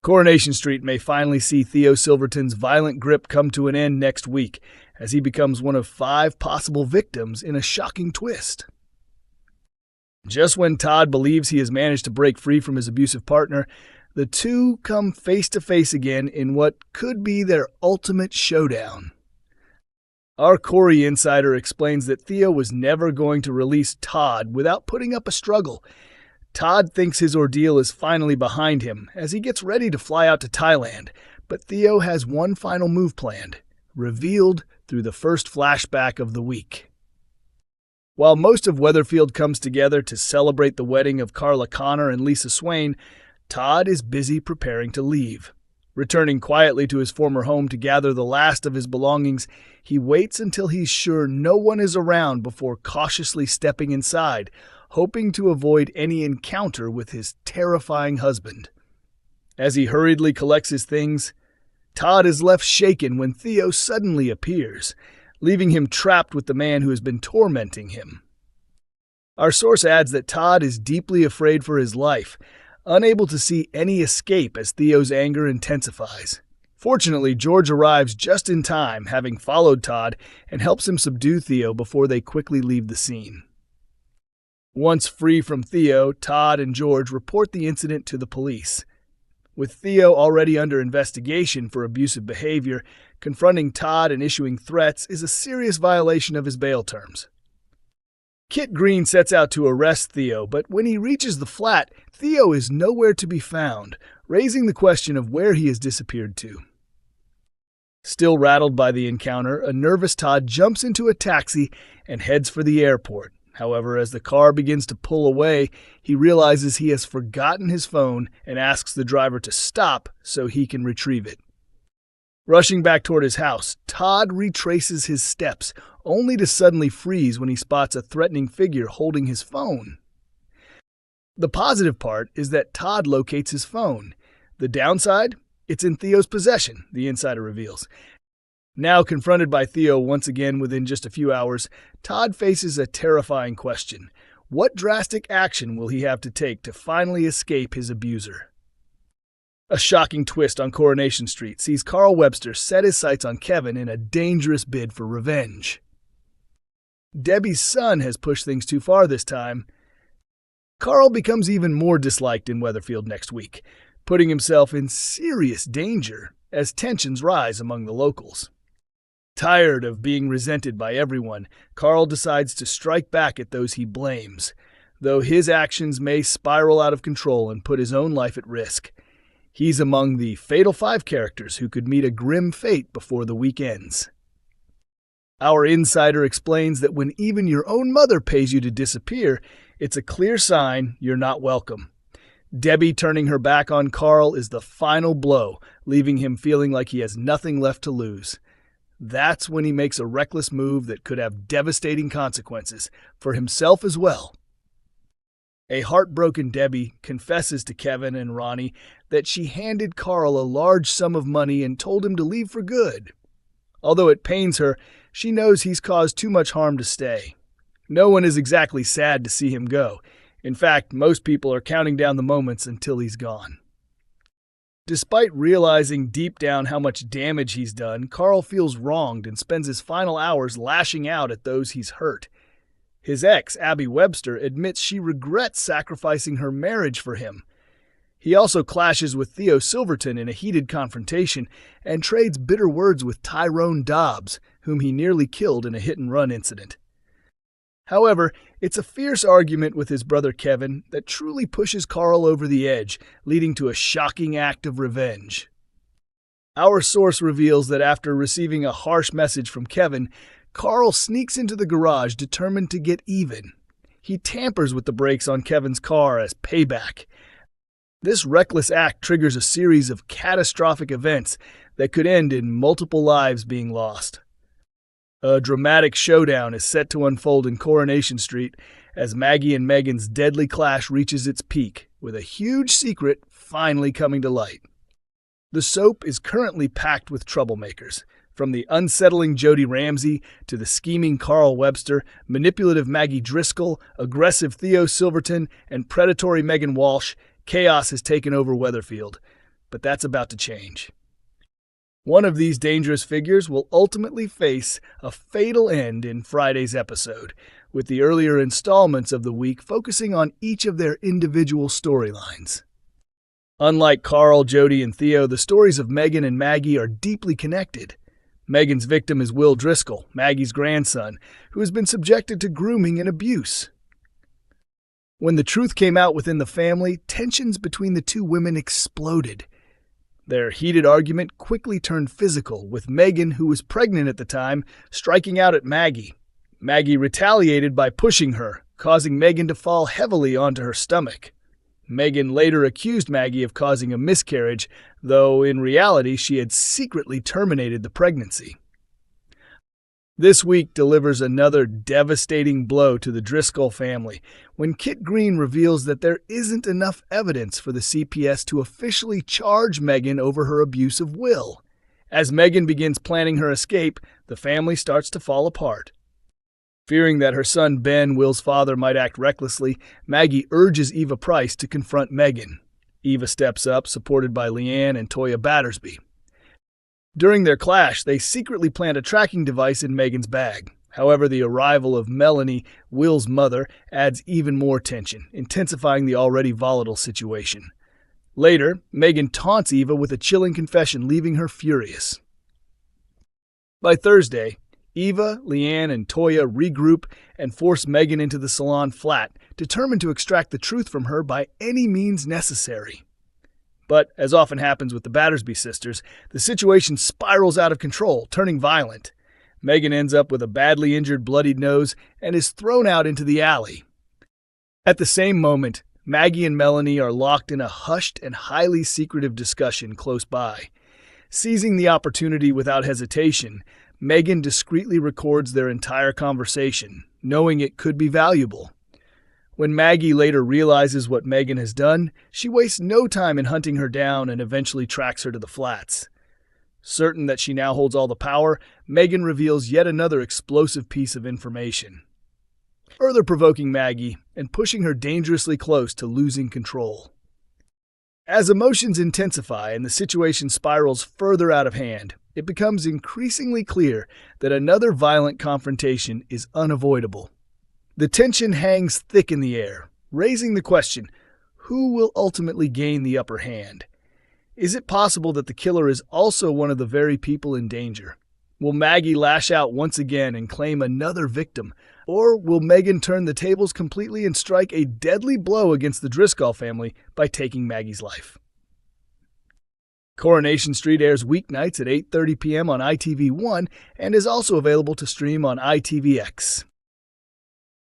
Coronation Street may finally see Theo Silverton's violent grip come to an end next week, as he becomes one of 5 possible victims in a shocking twist. Just when Todd believes he has managed to break free from his abusive partner, the two come face to face again in what could be their ultimate showdown. Our Corrie insider explains that Theo was never going to release Todd without putting up a struggle. Todd thinks his ordeal is finally behind him as he gets ready to fly out to Thailand, but Theo has one final move planned, revealed through the first flashback of the week. While most of Weatherfield comes together to celebrate the wedding of Carla Connor and Lisa Swain, Todd is busy preparing to leave. Returning quietly to his former home to gather the last of his belongings, he waits until he's sure no one is around before cautiously stepping inside, hoping to avoid any encounter with his terrifying husband. As he hurriedly collects his things, Todd is left shaken when Theo suddenly appears, leaving him trapped with the man who has been tormenting him. Our source adds that Todd is deeply afraid for his life, unable to see any escape as Theo's anger intensifies. Fortunately, George arrives just in time, having followed Todd, and helps him subdue Theo before they quickly leave the scene. Once free from Theo, Todd and George report the incident to the police. With Theo already under investigation for abusive behavior, confronting Todd and issuing threats is a serious violation of his bail terms. Kit Green sets out to arrest Theo, but when he reaches the flat, Theo is nowhere to be found, raising the question of where he has disappeared to. Still rattled by the encounter, a nervous Todd jumps into a taxi and heads for the airport. However, as the car begins to pull away, he realizes he has forgotten his phone and asks the driver to stop so he can retrieve it. Rushing back toward his house, Todd retraces his steps, only to suddenly freeze when he spots a threatening figure holding his phone. The positive part is that Todd locates his phone. The downside? It's in Theo's possession, the insider reveals. Now confronted by Theo once again within just a few hours, Todd faces a terrifying question. What drastic action will he have to take to finally escape his abuser? A shocking twist on Coronation Street sees Carl Webster set his sights on Kevin in a dangerous bid for revenge. Debbie's son has pushed things too far this time. Carl becomes even more disliked in Weatherfield next week, putting himself in serious danger as tensions rise among the locals. Tired of being resented by everyone, Carl decides to strike back at those he blames, though his actions may spiral out of control and put his own life at risk. He's among the Fatal 5 characters who could meet a grim fate before the week ends. Our insider explains that when even your own mother pays you to disappear, it's a clear sign you're not welcome. Debbie turning her back on Carl is the final blow, leaving him feeling like he has nothing left to lose. That's when he makes a reckless move that could have devastating consequences for himself as well. A heartbroken Debbie confesses to Kevin and Ronnie that she handed Carl a large sum of money and told him to leave for good. Although it pains her, she knows he's caused too much harm to stay. No one is exactly sad to see him go. In fact, most people are counting down the moments until he's gone. Despite realizing deep down how much damage he's done, Carl feels wronged and spends his final hours lashing out at those he's hurt. His ex, Abby Webster, admits she regrets sacrificing her marriage for him. He also clashes with Theo Silverton in a heated confrontation and trades bitter words with Tyrone Dobbs, whom he nearly killed in a hit-and-run incident. However, it's a fierce argument with his brother Kevin that truly pushes Carl over the edge, leading to a shocking act of revenge. Our source reveals that after receiving a harsh message from Kevin, Carl sneaks into the garage determined to get even. He tampers with the brakes on Kevin's car as payback. This reckless act triggers a series of catastrophic events that could end in multiple lives being lost. A dramatic showdown is set to unfold in Coronation Street as Maggie and Megan's deadly clash reaches its peak, with a huge secret finally coming to light. The soap is currently packed with troublemakers, from the unsettling Jody Ramsey to the scheming Carl Webster, manipulative Maggie Driscoll, aggressive Theo Silverton, and predatory Megan Walsh. Chaos has taken over Weatherfield. but that's about to change. One of these dangerous figures will ultimately face a fatal end in Friday's episode, with the earlier installments of the week focusing on each of their individual storylines. Unlike Carl, Jody, and Theo, the stories of Megan and Maggie are deeply connected. Megan's victim is Will Driscoll, Maggie's grandson, who has been subjected to grooming and abuse. When the truth came out within the family, tensions between the two women exploded. Their heated argument quickly turned physical, with Megan, who was pregnant at the time, striking out at Maggie. Maggie retaliated by pushing her, causing Megan to fall heavily onto her stomach. Megan later accused Maggie of causing a miscarriage, though in reality she had secretly terminated the pregnancy. This week delivers another devastating blow to the Driscoll family when Kit Green reveals that there isn't enough evidence for the CPS to officially charge Megan over her abuse of Will. As Megan begins planning her escape, the family starts to fall apart. Fearing that her son Ben, Will's father, might act recklessly, Maggie urges Eva Price to confront Megan. Eva steps up, supported by Leanne and Toyah Battersby. During their clash, they secretly plant a tracking device in Megan's bag. However, the arrival of Melanie, Will's mother, adds even more tension, intensifying the already volatile situation. Later, Megan taunts Eva with a chilling confession, leaving her furious. By Thursday, Eva, Leanne, and Toyah regroup and force Megan into the salon flat, determined to extract the truth from her by any means necessary. But, as often happens with the Battersby sisters, the situation spirals out of control, turning violent. Megan ends up with a badly injured, bloodied nose and is thrown out into the alley. At the same moment, Maggie and Melanie are locked in a hushed and highly secretive discussion close by. Seizing the opportunity without hesitation, Megan discreetly records their entire conversation, knowing it could be valuable. When Maggie later realizes what Megan has done, she wastes no time in hunting her down and eventually tracks her to the flats. Certain that she now holds all the power, Megan reveals yet another explosive piece of information, further provoking Maggie and pushing her dangerously close to losing control. As emotions intensify and the situation spirals further out of hand, it becomes increasingly clear that another violent confrontation is unavoidable. The tension hangs thick in the air, raising the question, who will ultimately gain the upper hand? Is it possible that the killer is also one of the very people in danger? Will Maggie lash out once again and claim another victim? Or will Megan turn the tables completely and strike a deadly blow against the Driscoll family by taking Maggie's life? Coronation Street airs weeknights at 8:30 p.m. on ITV1 and is also available to stream on ITVX.